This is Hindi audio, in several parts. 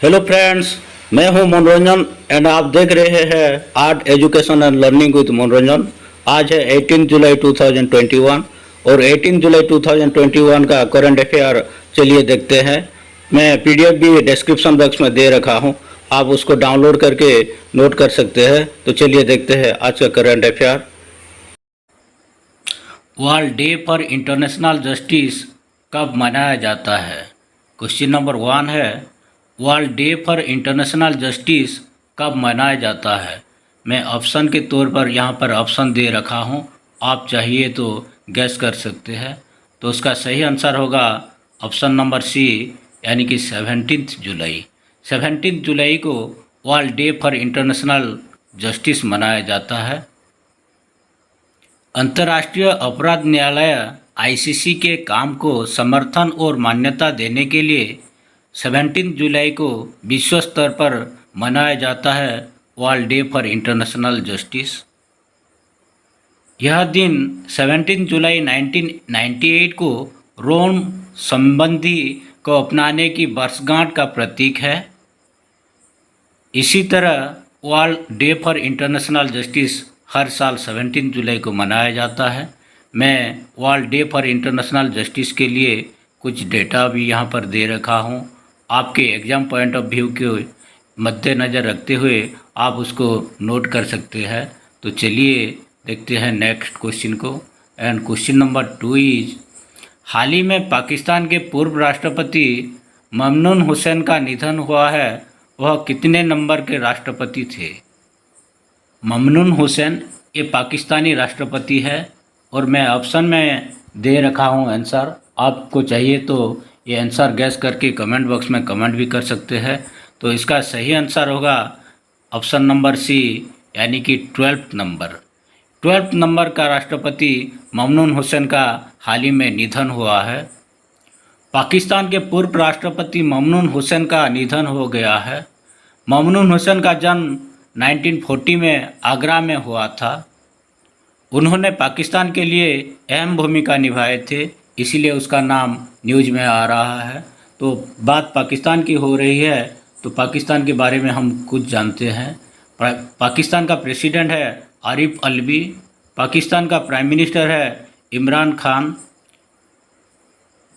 हेलो फ्रेंड्स, मैं हूं मनोरंजन एंड आप देख रहे हैं art education and learning with मनोरंजन। आज है 18 जुलाई 2021 और 18 जुलाई 2021 का करंट अफेयर चलिए देखते हैं। मैं पीडीएफ भी डिस्क्रिप्शन बॉक्स में दे रखा हूं, आप उसको डाउनलोड करके नोट कर सकते हैं। तो चलिए देखते हैं आज का current affair. World day for international justice कब मनाया जाता है? क्वेश्चन नंबर 1 है, world day for international justice कब मनाया जाता है? मैं ऑप्शन के तौर पर यहाँ पर ऑप्शन दे रखा हूँ, आप चाहिए तो गैस कर सकते हैं। तो उसका सही आंसर होगा ऑप्शन नंबर सी, यानी कि 17 जुलाई। 17 जुलाई को world day for international justice मनाया जाता है। अंतर्राष्ट्रीय अपराध न्यायालय आईसीसी के काम को समर्थन और मान्यता देने के लिए 17 जुलाई को विश्व स्तर पर मनाया जाता है world day for international justice. यह दिन 17 जुलाई 1998 को रोम संबंधी को अपनाने की वर्षगांठ का प्रतीक है। इसी तरह world day for international justice हर साल 17 जुलाई को मनाया जाता है। मैं world day for international justice के लिए कुछ डेटा भी यहाँ पर दे रखा हूँ, आपके एग्ज़ाम पॉइंट ऑफ व्यू के मद्देनज़र रखते हुए आप उसको नोट कर सकते हैं। तो चलिए देखते हैं नेक्स्ट क्वेश्चन को। एंड क्वेश्चन नंबर 2 इज, हाल ही में पाकिस्तान के पूर्व राष्ट्रपति ममनून हुसैन का निधन हुआ है, वह कितने नंबर के राष्ट्रपति थे? ममनून हुसैन ये पाकिस्तानी राष्ट्रपति है और मैं ऑप्शन में दे रखा हूँ आंसर, आपको चाहिए तो ये आंसर गैस करके कमेंट बॉक्स में कमेंट भी कर सकते हैं। तो इसका सही आंसर होगा ऑप्शन नंबर सी, यानी कि 12 नंबर का राष्ट्रपति ममनून हुसैन का हाल ही में निधन हुआ है। पाकिस्तान के पूर्व राष्ट्रपति ममनून हुसैन का निधन हो गया है। ममनून हुसैन का जन्म 1940 में आगरा में हुआ था। उन्होंने पाकिस्तान के लिए अहम भूमिका निभाए थे, इसीलिए उसका नाम न्यूज़ में आ रहा है। तो बात पाकिस्तान की हो रही है, तो पाकिस्तान के बारे में हम कुछ जानते हैं। पाकिस्तान का प्रेसिडेंट है आरिफ अलवी, पाकिस्तान का प्राइम मिनिस्टर है Imran Khan,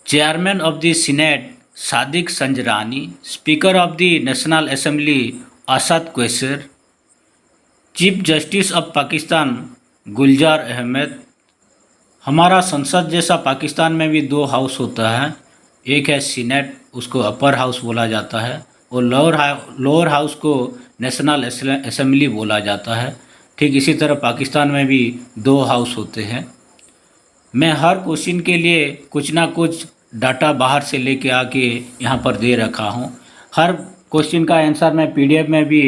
chairman of the senate Sadiq Sanjrani, speaker of the national assembly Asad Qaiser, chief justice of Pakistan Gulzar Ahmed. हमारा संसद जैसा पाकिस्तान में भी 2 हाउस होता है, एक है सीनेट, उसको अपर हाउस बोला जाता है, और लोअर हाउस को नेशनल असेंबली बोला जाता है। ठीक इसी तरह पाकिस्तान में भी 2 हाउस होते हैं। मैं हर क्वेश्चन के लिए कुछ ना कुछ डाटा बाहर से लेके आके यहाँ पर दे रखा हूँ। हर क्वेश्चन का आंसर मैं पीडीएफ में भी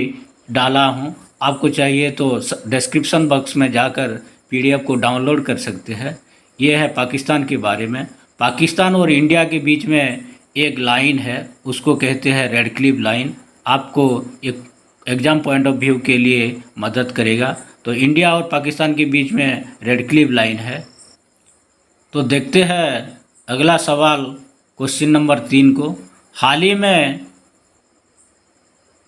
डाला हूँ, आपको चाहिए तो डिस्क्रिप्शन बॉक्स में जाकर पीडीएफ को डाउनलोड कर सकते हैं। ये है पाकिस्तान के बारे में। पाकिस्तान और इंडिया के बीच में एक लाइन है, उसको कहते हैं रेड क्लिफ लाइन। आपको एक एग्ज़ाम पॉइंट ऑफ व्यू के लिए मदद करेगा। तो इंडिया और पाकिस्तान के बीच में रेड क्लिफ लाइन है। तो देखते हैं अगला सवाल, क्वेश्चन नंबर 3 को। हाल ही में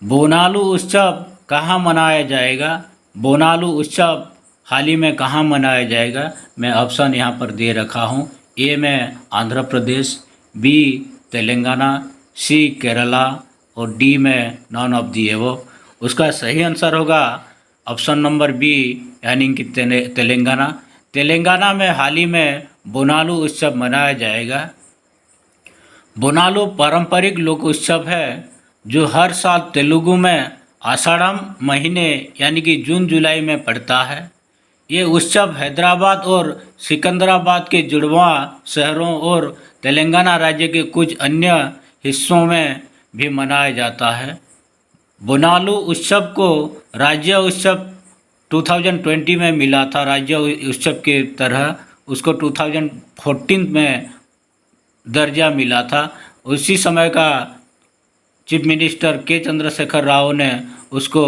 बोनालू उत्सव कहाँ मनाया जाएगा? बोनालू उत्सव हाल ही में कहाँ मनाया जाएगा? मैं ऑप्शन यहाँ पर दे रखा हूँ। ए में आंध्र प्रदेश, बी तेलंगाना, सी केरला और डी में नॉन ऑफ दी एबव। उसका सही आंसर होगा ऑप्शन नंबर बी, यानी कि तेलंगाना। तेलंगाना में हाल ही में बोनालू उत्सव मनाया जाएगा। बोनालू पारंपरिक लोक उत्सव है जो हर साल तेलुगु में आषाढ़म महीने यानी कि जून जुलाई में पड़ता है। ये उत्सव हैदराबाद और सिकंदराबाद के जुड़वा शहरों और तेलंगाना राज्य के कुछ अन्य हिस्सों में भी मनाया जाता है। बोनालू उत्सव को राज्य उत्सव 2020 में मिला था, राज्य उत्सव के तरह उसको 2014 में दर्जा मिला था। उसी समय का चीफ मिनिस्टर के चंद्रशेखर राव ने उसको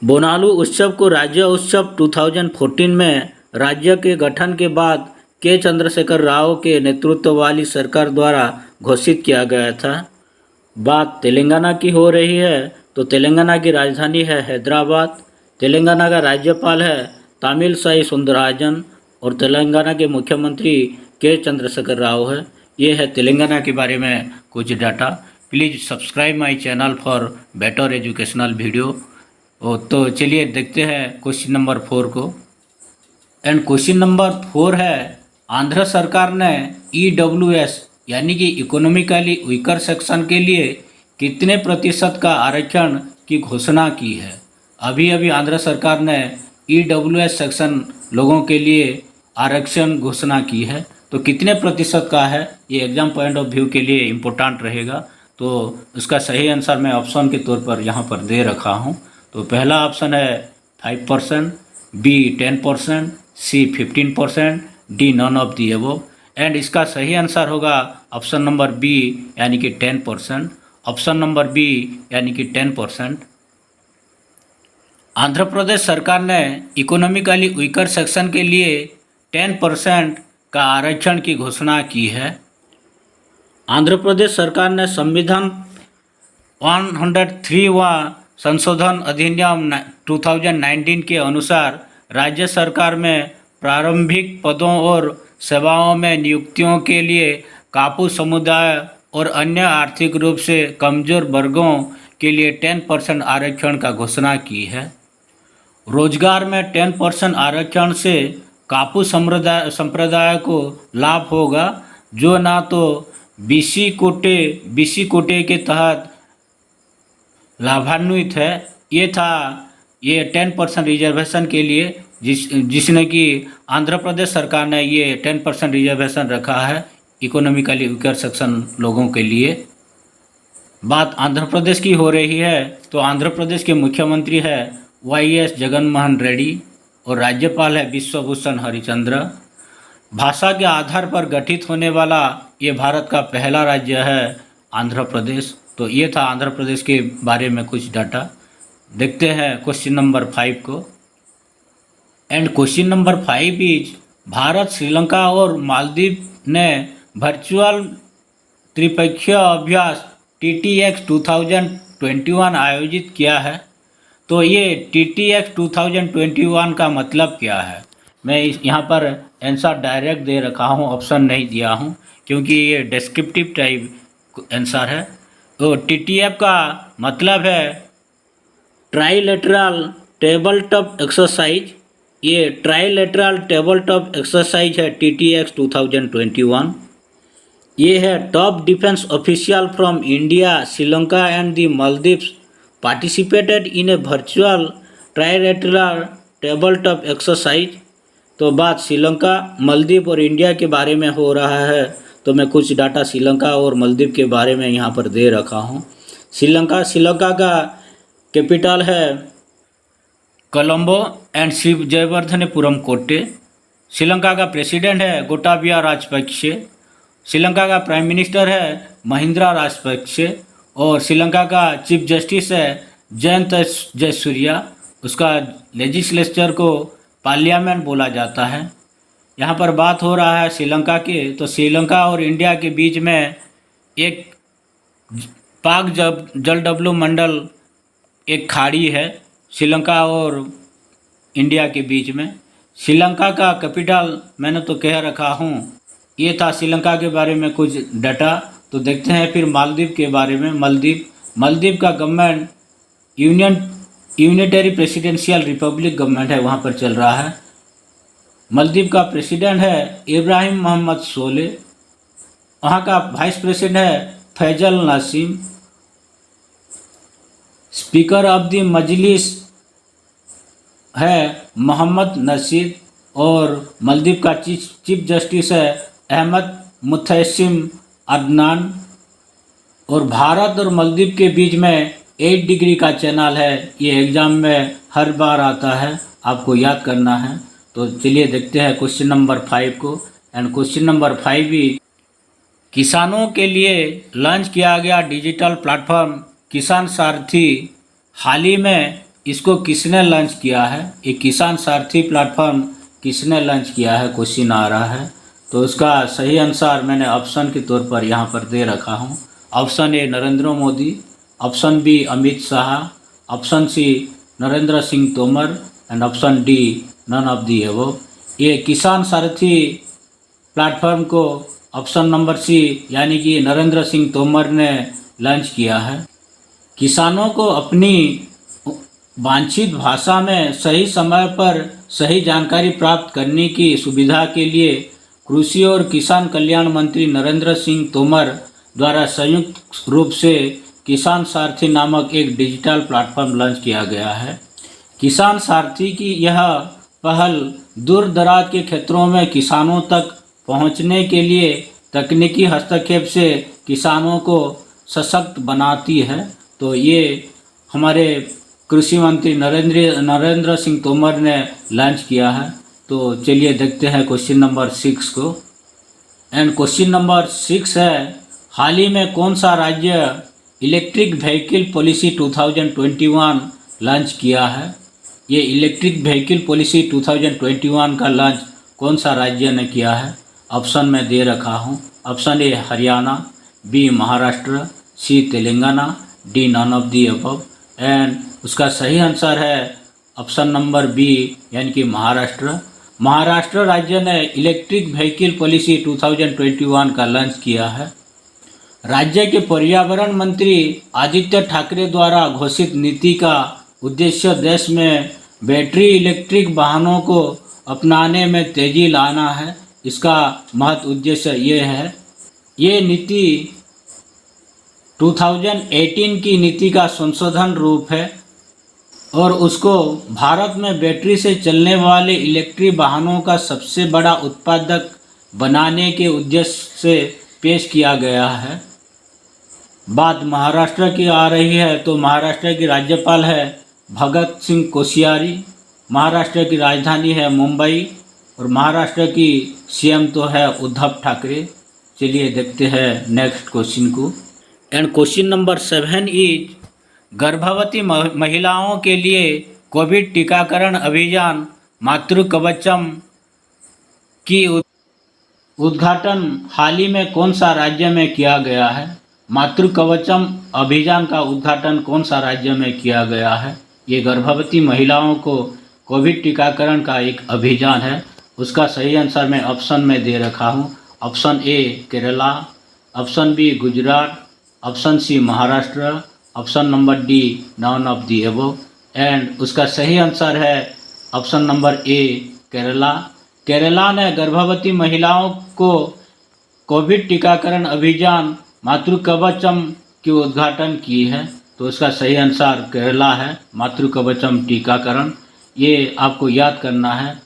बोनालू उत्सव को राज्य उत्सव 2014 में राज्य के गठन के बाद के चंद्रशेखर राव के नेतृत्व वाली सरकार द्वारा घोषित किया गया था। बात तेलंगाना की हो रही है तो तेलंगाना की राजधानी है हैदराबाद। तेलंगाना का राज्यपाल है तमिलसाई सुंदरराजन और तेलंगाना के मुख्यमंत्री के चंद्रशेखर राव है। ये है तेलंगाना के बारे में कुछ data. Please subscribe my channel for better educational video. तो चलिए देखते हैं क्वेश्चन नंबर 4 को। एंड क्वेश्चन नंबर 4 है, आंध्र सरकार ने EWS यानी कि इकोनॉमिकली वीकर सेक्शन के लिए कितने प्रतिशत का आरक्षण की घोषणा की है। अभी अभी आंध्र सरकार ने EWS सेक्शन लोगों के लिए आरक्षण घोषणा की है, तो कितने प्रतिशत का है ये एग्जाम पॉइंट ऑफ व्यू के लिए इम्पोर्टेंट रहेगा। तो उसका सही आंसर मैं ऑप्शन के तौर पर यहाँ पर दे रखा हूँ। तो पहला ऑप्शन है 5%, B 10%, C 15%, D none of the above. And इसका सही आंसर होगा ऑप्शन नंबर बी यानी कि 10%। ऑप्शन नंबर बी यानी कि 10%। आंध्र प्रदेश सरकार ने इकोनॉमिकली वीकर सेक्शन के लिए 10% का आरक्षण की घोषणा की है। आंध्र प्रदेश सरकार ने संविधान 103वां संशोधन अधिनियम 2019 के अनुसार राज्य सरकार में प्रारंभिक पदों और सेवाओं में नियुक्तियों के लिए कापू समुदाय और अन्य आर्थिक रूप से कमजोर वर्गों के लिए 10% आरक्षण का घोषणा की है। रोजगार में 10% आरक्षण से कापू संप्रदाय को लाभ होगा, जो ना तो बीसी कोटे के तहत लाभान्वित है। ये 10% रिजर्वेशन के लिए जिसने कि आंध्र प्रदेश सरकार ने ये 10% रिजर्वेशन रखा है इकोनॉमिकली वीकर सेक्शन लोगों के लिए। बात आंध्र प्रदेश की हो रही है तो आंध्र प्रदेश के मुख्यमंत्री है YS जगनमोहन रेड्डी और राज्यपाल है विश्वभूषण हरिचंद्र। भाषा के आधार पर गठित होने वाला ये भारत का पहला राज्य है आंध्र प्रदेश। तो ये था आंध्र प्रदेश के बारे में कुछ डाटा। देखते हैं क्वेश्चन नंबर 5 को। And question number 5 is, Bharat, Sri Lanka और मालदीव ने वर्चुअल त्रिपक्षीय अभ्यास TTX 2021 आयोजित किया है। तो ये TTX 2021 का मतलब क्या है? मैं यहाँ पर आंसर डायरेक्ट दे रखा हूँ, ऑप्शन नहीं दिया हूँ क्योंकि ये डिस्क्रिप्टिव टाइप आंसर है। तो TTF का मतलब है ट्राइलेटरल टेबल टॉप एक्सरसाइज। ये ट्राइलेटरल टेबल टॉप एक्सरसाइज है TTX 2021। ये है top defence official from India, Sri Lanka and the Maldives participated in A virtual trilateral table top exercise. तो बात श्रीलंका, मालदीव और इंडिया के बारे में हो रहा है, तो मैं कुछ डाटा श्रीलंका और मालदीव के बारे में यहाँ पर दे रखा हूँ। श्रीलंका का कैपिटल है कोलंबो एंड शिव जयवर्धनेपुरम कोट्टे। श्रीलंका का प्रेसिडेंट है गोटाबाया राजपक्षे। श्रीलंका का प्राइम मिनिस्टर है महिंद्रा राजपक्षे और श्रीलंका का चीफ जस्टिस है जयंत जयसूर्या। उसका लेजिस्लेचर को पार्लियामेंट बोला जाता है। यहाँ पर बात हो रहा है श्रीलंका के, तो श्रीलंका और इंडिया के बीच में एक पाक जलडब्लू मंडल एक खाड़ी है श्रीलंका और इंडिया के बीच में। श्रीलंका का कैपिटल मैंने तो कह रखा हूँ। ये था श्रीलंका के बारे में कुछ डाटा। तो देखते हैं फिर मालदीव के बारे में। मालदीव का government unitary presidential Republic government है, वहाँ पर चल रहा है। मालदीव का प्रेसिडेंट है इब्राहिम मोहम्मद सोले। वहाँ का वाइस प्रेसिडेंट है फैजल नासिम। स्पीकर ऑफ द मजलिस है मोहम्मद नसीर और मालदीव का चीफ जस्टिस है अहमद मुतहसिम अदनान। और भारत और मालदीव के बीच में 8 डिग्री का चैनल है। ये एग्ज़ाम में हर बार आता है, आपको याद करना है। तो चलिए देखते हैं क्वेश्चन नंबर 5 को। एंड क्वेश्चन नंबर 5 भी, किसानों के लिए लॉन्च किया गया डिजिटल प्लेटफॉर्म किसान सारथी, हाल ही में इसको किसने लॉन्च किया है? ये किसान सारथी प्लेटफॉर्म किसने लॉन्च किया है, क्वेश्चन आ रहा है। तो उसका सही आंसर मैंने ऑप्शन के तौर पर यहाँ पर दे रखा हूँ। Option A Narendra Modi, option B Amit Shah, option C Narendra Singh Tomar and option D none of the above. ये किसान सारथी प्लेटफॉर्म को ऑप्शन नंबर सी यानी कि नरेंद्र सिंह तोमर ने लॉन्च किया है। किसानों को अपनी वांछित भाषा में सही समय पर सही जानकारी प्राप्त करने की सुविधा के लिए कृषि और किसान कल्याण मंत्री नरेंद्र सिंह तोमर द्वारा संयुक्त रूप से किसान सारथी नामक एक डिजिटल प्लेटफॉर्म लॉन्च किया गया है। किसान सारथी की यह पहल दूर दराज के क्षेत्रों में किसानों तक पहुंचने के लिए तकनीकी हस्तक्षेप से किसानों को सशक्त बनाती है। तो ये हमारे कृषि मंत्री नरेंद्र सिंह तोमर ने लॉन्च किया है। तो चलिए देखते हैं क्वेश्चन नंबर 6 को। एंड क्वेश्चन नंबर 6 है, हाल ही में कौन सा राज्य इलेक्ट्रिक व्हीकल पॉलिसी 2021 लॉन्च किया है? ये इलेक्ट्रिक व्हीकल पॉलिसी 2021 का लॉन्च कौन सा राज्य ने किया है? ऑप्शन में दे रखा हूँ। Option A Haryana, B Maharashtra, C Telangana, D none of the above. And उसका सही आंसर है ऑप्शन नंबर बी यानी कि महाराष्ट्र। महाराष्ट्र राज्य ने इलेक्ट्रिक व्हीकल पॉलिसी 2021 का लॉन्च किया है। राज्य के पर्यावरण मंत्री आदित्य ठाकरे द्वारा घोषित नीति का उद्देश्य देश में बैटरी इलेक्ट्रिक वाहनों को अपनाने में तेजी लाना है। इसका महत्व उद्देश्य ये है, ये नीति 2018 की नीति का संशोधन रूप है और उसको भारत में बैटरी से चलने वाले इलेक्ट्रिक वाहनों का सबसे बड़ा उत्पादक बनाने के उद्देश्य से पेश किया गया है। बात महाराष्ट्र की आ रही है तो महाराष्ट्र की राज्यपाल है भगत सिंह कोश्यारी, महाराष्ट्र की राजधानी है मुंबई और महाराष्ट्र की सीएम तो है उद्धव ठाकरे। चलिए देखते हैं नेक्स्ट क्वेश्चन को। एंड क्वेश्चन नंबर 7 इज, गर्भवती महिलाओं के लिए कोविड टीकाकरण अभियान मातृ कवचम की उद्घाटन हाल ही में कौन सा राज्य में किया गया है? मातृ कवचम अभियान का उद्घाटन कौन सा राज्य में किया गया है? ये गर्भवती महिलाओं को कोविड टीकाकरण का एक अभियान है। उसका सही आंसर मैं ऑप्शन में दे रखा हूँ। Option A Kerala, option B Gujarat, option C Maharashtra, option number D none of the above. And उसका सही आंसर है option number A Kerala. Kerala ने गर्भवती महिलाओं को कोविड टीकाकरण अभियान मातृ कवचम की उद्घाटन की है। तो इसका सही आंसर केरला है, मातृ कवचम टीकाकरण। ये आपको याद करना है।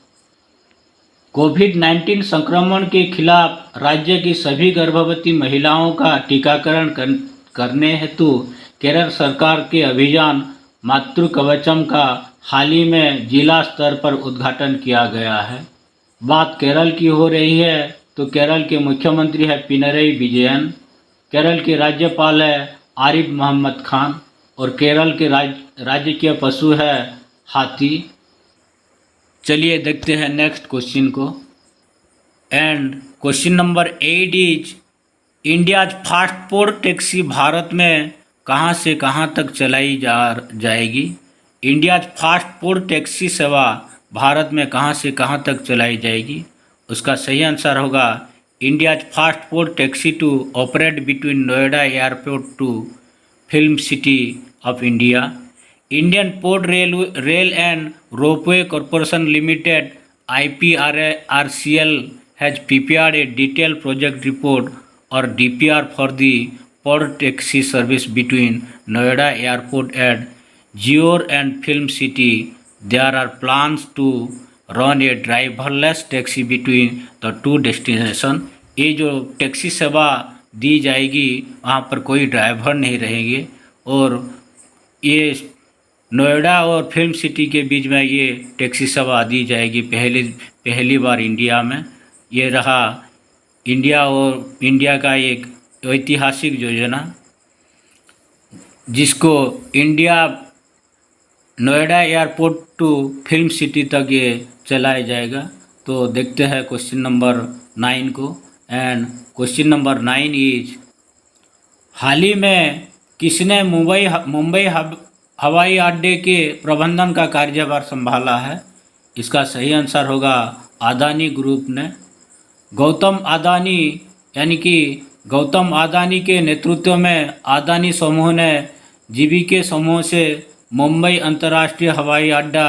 कोविड-19 संक्रमण के खिलाफ राज्य की सभी गर्भवती महिलाओं का टीकाकरण करने हेतु केरल सरकार के अभियान मातृ कवचम का हाल ही में जिला स्तर पर उद्घाटन किया गया है। बात केरल की हो रही है तो केरल के मुख्यमंत्री है पिनरई विजयन, केरल के राज्यपाल है आरिफ मोहम्मद खान और केरल के राज्य के पशु है हाथी। चलिए देखते हैं नेक्स्ट क्वेश्चन को। And question number 8 is, India's first pod taxi Bharat में कहां से कहां तक चलाई जाएगी? इंडियाज फास्टपोर्ट टैक्सी सेवा भारत में कहां से कहां तक चलाई जाएगी? उसका सही आंसर होगा India's first pod taxi to operate between Noida airport to film city of India. Indian port rail and ropeway corporation limited IPRCL has prepared a detailed project report or DPR for the port taxi service between Noida Airport and Jior and Film City. There are plans to run a driverless taxi between the two destinations. ये जो टैक्सी सेवा दी जाएगी वहाँ पर कोई ड्राइवर नहीं रहेंगे और ये नोएडा और फिल्म सिटी के बीच में ये टैक्सी सेवा दी जाएगी पहली बार इंडिया में। ये रहा इंडिया का एक ऐतिहासिक योजना जिसको India Noida airport to film city तक ये चलाया जाएगा। तो देखते हैं क्वेश्चन नंबर 9 को। एंड क्वेश्चन नंबर 9 इज, हाल ही में किसने मुंबई हवाई अड्डे के प्रबंधन का कार्यभार संभाला है? इसका सही आंसर होगा अदानी ग्रुप ने। गौतम अदानी यानी कि गौतम अदानी के नेतृत्व में अदानी समूह ने जीवीके समूह से मुंबई अंतर्राष्ट्रीय हवाई अड्डा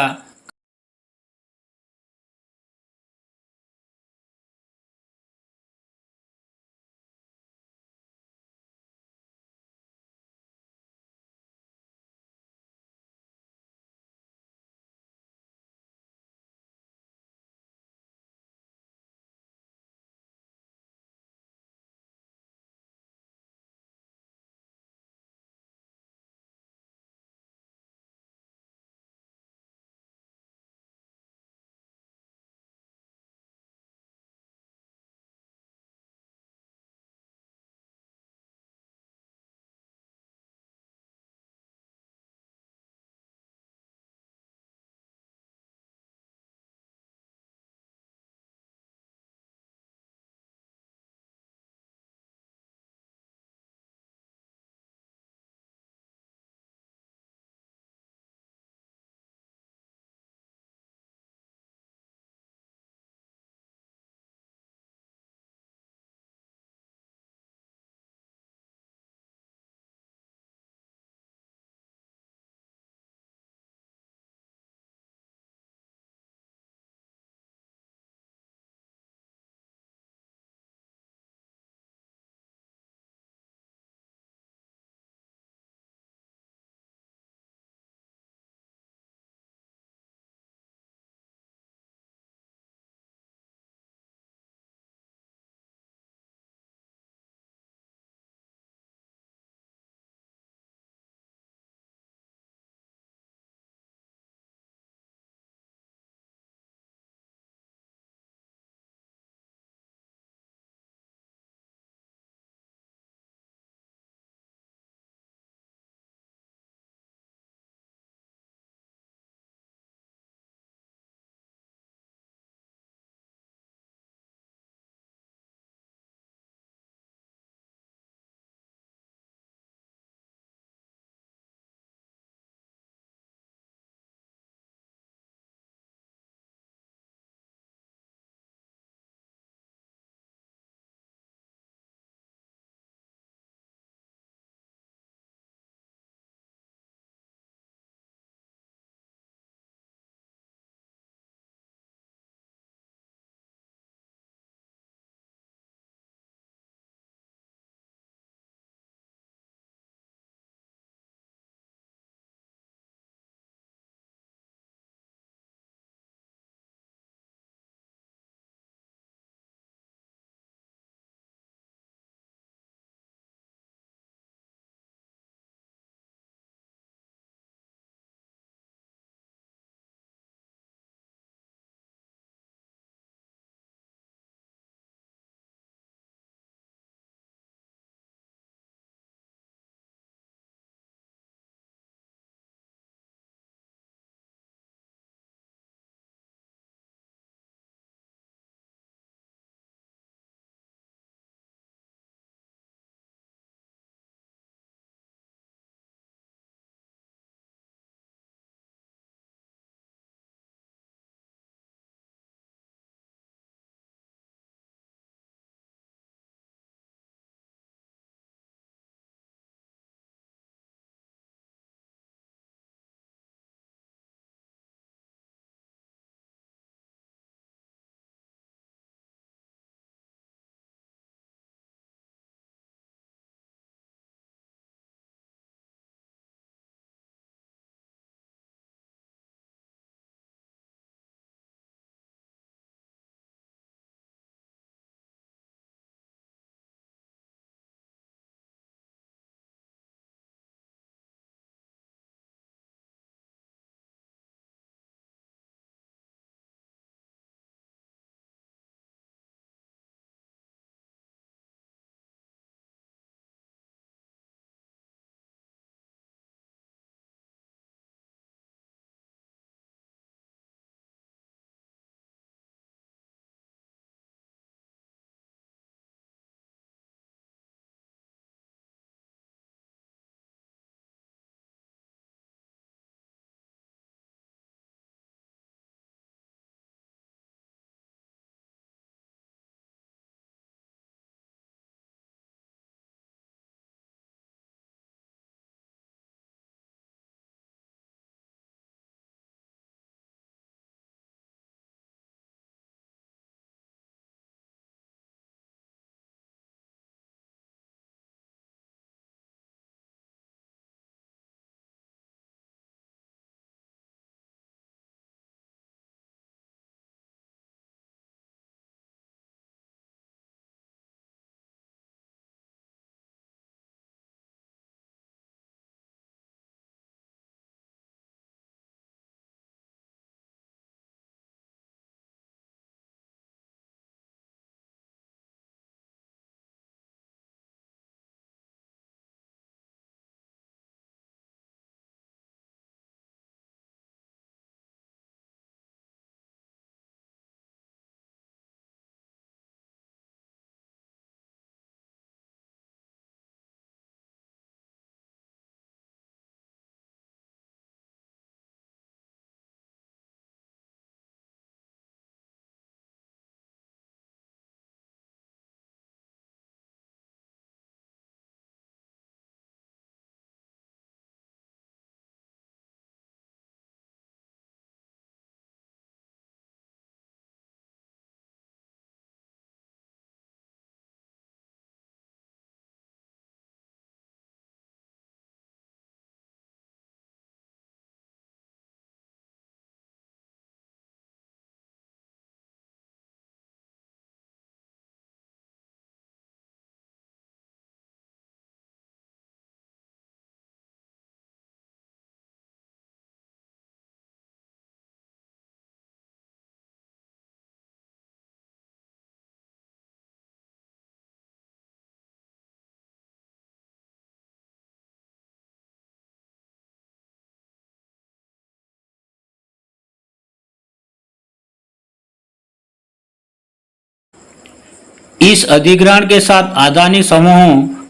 इस अधिग्रहण के साथ अदानी समूह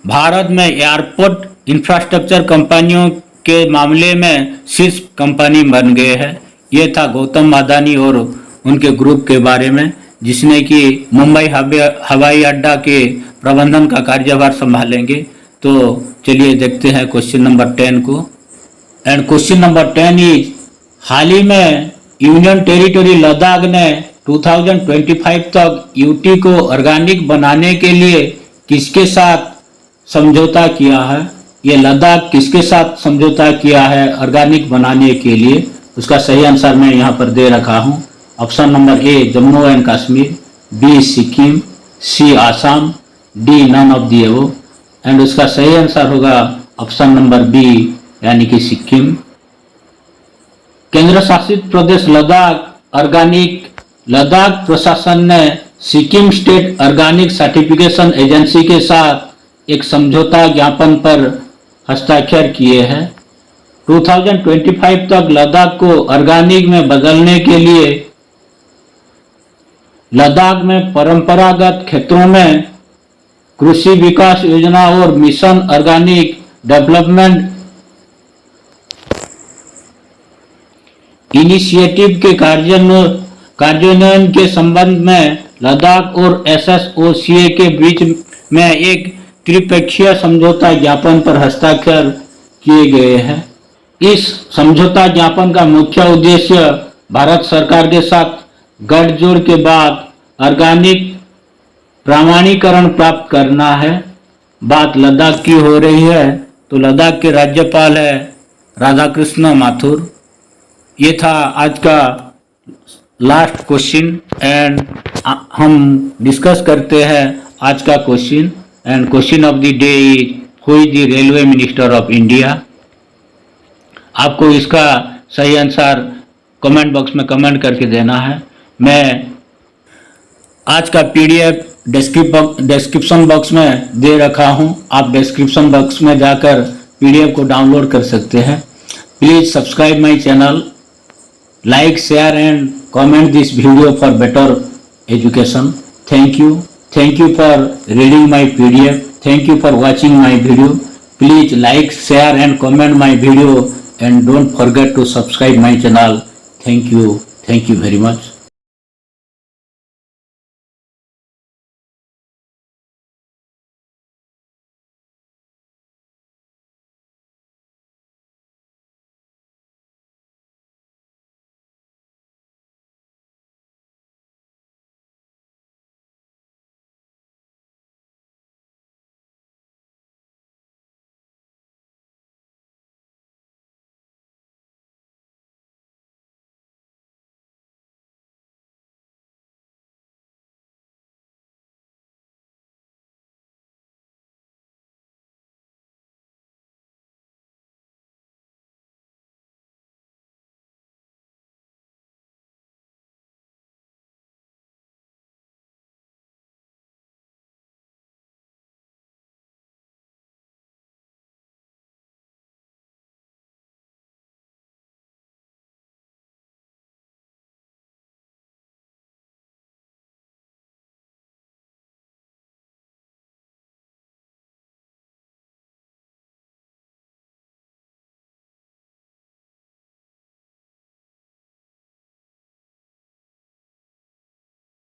भारत में एयरपोर्ट इंफ्रास्ट्रक्चर कंपनियों के मामले में शीर्ष कंपनी बन गए हैं। ये था गौतम अदानी और उनके ग्रुप के बारे में, जिसने कि मुंबई हवाई अड्डा के प्रबंधन का कार्यभार संभालेंगे। तो चलिए देखते हैं क्वेश्चन नंबर 10 को। एंड क्वेश्चन नंबर 10 इज, हाल ही में यूनियन टेरिटरी लद्दाख ने 2025 तक यूटी को ऑर्गेनिक बनाने के लिए किसके साथ समझौता किया है? ये लद्दाख किसके साथ समझौता किया है ऑर्गेनिक बनाने के लिए? उसका सही आंसर मैं यहाँ पर दे रखा हूँ। Option number A Jammu and Kashmir, B Sikkim, C Assam, D none of the above. And उसका सही आंसर होगा ऑप्शन नंबर बी यानी कि सिक्किम। केंद्र शासित प्रदेश लद्दाख प्रशासन ने Sikkim state organic certification agency के साथ एक समझौता ज्ञापन पर हस्ताक्षर किए हैं। 2025 तक लद्दाख को ऑर्गेनिक में बदलने के लिए लद्दाख में परंपरागत क्षेत्रों में कृषि विकास योजना और मिशन ऑर्गेनिक डेवलपमेंट इनिशिएटिव के कार्यान्वयन के संबंध में लद्दाख और SSOCA के बीच में एक त्रिपक्षीय समझौता ज्ञापन पर हस्ताक्षर किए गए हैं। इस समझौता ज्ञापन का मुख्य उद्देश्य भारत सरकार के साथ गठजोड़ के बाद ऑर्गेनिक प्रमाणीकरण प्राप्त करना है। बात लद्दाख की हो रही है तो लद्दाख के राज्यपाल है राधाकृष्ण माथुर। ये था आज का लास्ट क्वेश्चन एंड हम डिस्कस करते हैं आज का question. And question of the day is, who is the railway minister of India? आपको इसका सही आंसर कमेंट बॉक्स में कमेंट करके देना है। मैं आज का PDF डिस्क्रिप्शन बॉक्स में दे रखा हूं, आप डिस्क्रिप्शन बॉक्स में जाकर PDF को डाउनलोड कर सकते हैं। Please subscribe my channel, like, share and comment this video for better education. Thank you for reading my PDF. Thank you for watching my video. Please like, share and comment my video and don't forget to subscribe my channel. Thank you very much.